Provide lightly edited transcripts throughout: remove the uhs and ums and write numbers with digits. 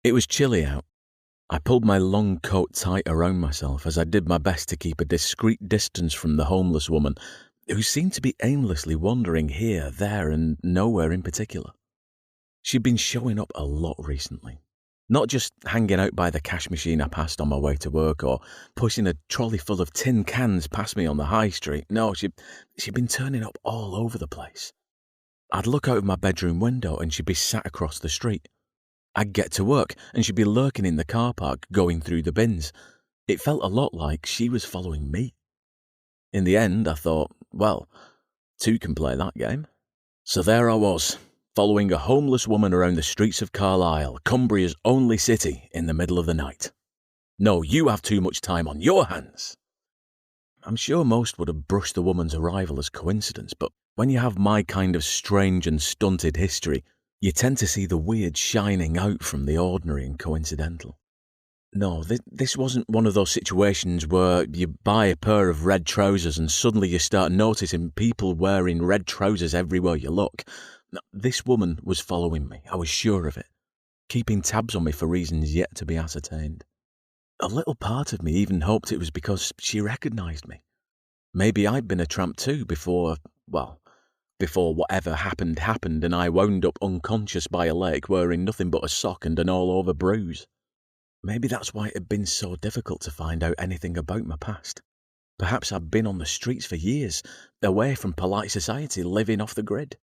It was chilly out. I pulled my long coat tight around myself as I did my best to keep a discreet distance from the homeless woman, who seemed to be aimlessly wandering here, there, and nowhere in particular. She'd been showing up a lot recently. Not just hanging out by the cash machine I passed on my way to work or pushing a trolley full of tin cans past me on the high street. No, she'd been turning up all over the place. I'd look out of my bedroom window and she'd be sat across the street. I'd get to work and she'd be lurking in the car park going through the bins. It felt a lot like she was following me. In the end, I thought, well, two can play that game. So there I was, following a homeless woman around the streets of Carlisle, Cumbria's only city, in the middle of the night. No, you have too much time on your hands. I'm sure most would have brushed the woman's arrival as coincidence, but when you have my kind of strange and stunted history, you tend to see the weird shining out from the ordinary and coincidental. No, this wasn't one of those situations where you buy a pair of red trousers and suddenly you start noticing people wearing red trousers everywhere you look. No, this woman was following me, I was sure of it, keeping tabs on me for reasons yet to be ascertained. A little part of me even hoped it was because she recognised me. Maybe I'd been a tramp too before whatever happened and I wound up unconscious by a lake wearing nothing but a sock and an all-over bruise. Maybe that's why it had been so difficult to find out anything about my past. Perhaps I'd been on the streets for years, away from polite society, living off the grid.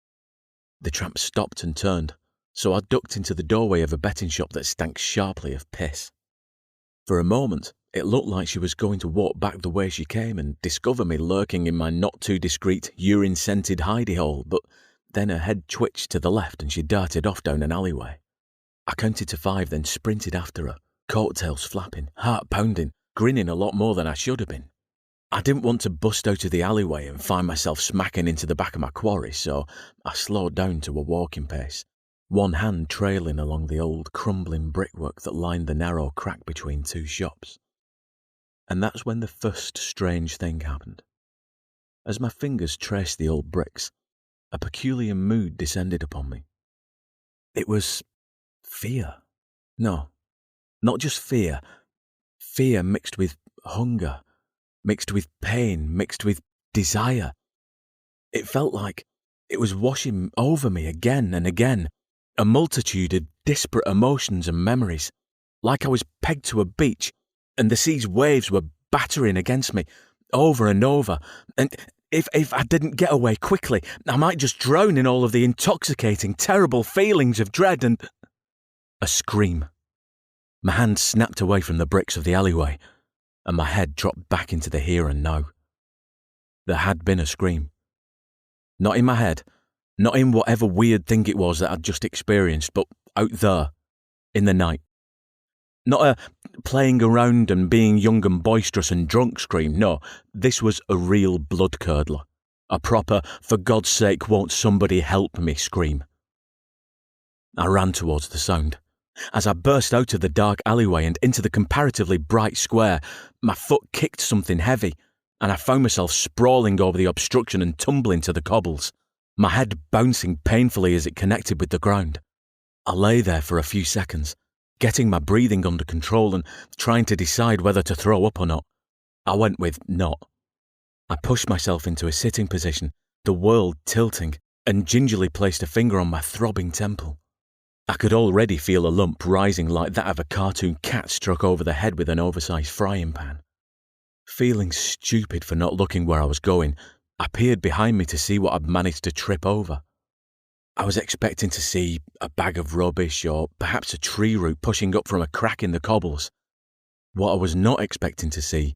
The tramp stopped and turned, so I ducked into the doorway of a betting shop that stank sharply of piss. For a moment, it looked like she was going to walk back the way she came and discover me lurking in my not-too-discreet, urine-scented hidey-hole, but then her head twitched to the left and she darted off down an alleyway. I counted to 5, then sprinted after her, coattails flapping, heart pounding, grinning a lot more than I should have been. I didn't want to bust out of the alleyway and find myself smacking into the back of my quarry, so I slowed down to a walking pace, one hand trailing along the old crumbling brickwork that lined the narrow crack between two shops. And that's when the first strange thing happened. As my fingers traced the old bricks, a peculiar mood descended upon me. It was fear. No, not just fear. Fear mixed with hunger, mixed with pain, mixed with desire. It felt like it was washing over me again and again, a multitude of disparate emotions and memories, like I was pegged to a beach and the sea's waves were battering against me over and over, and if I didn't get away quickly, I might just drown in all of the intoxicating, terrible feelings of dread and... A scream. My hand snapped away from the bricks of the alleyway, and my head dropped back into the here and now. There had been a scream. Not in my head, not in whatever weird thing it was that I'd just experienced, but out there, in the night. Not a playing around and being young and boisterous and drunk scream, no, this was a real blood-curdler. A proper, for God's sake won't somebody help me scream. I ran towards the sound. As I burst out of the dark alleyway and into the comparatively bright square, my foot kicked something heavy, and I found myself sprawling over the obstruction and tumbling to the cobbles, my head bouncing painfully as it connected with the ground. I lay there for a few seconds, getting my breathing under control and trying to decide whether to throw up or not. I went with not. I pushed myself into a sitting position, the world tilting, and gingerly placed a finger on my throbbing temple. I could already feel a lump rising like that of a cartoon cat struck over the head with an oversized frying pan. Feeling stupid for not looking where I was going, I peered behind me to see what I'd managed to trip over. I was expecting to see a bag of rubbish or perhaps a tree root pushing up from a crack in the cobbles. What I was not expecting to see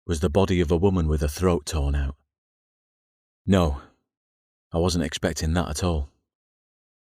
was the body of a woman with her throat torn out. No, I wasn't expecting that at all.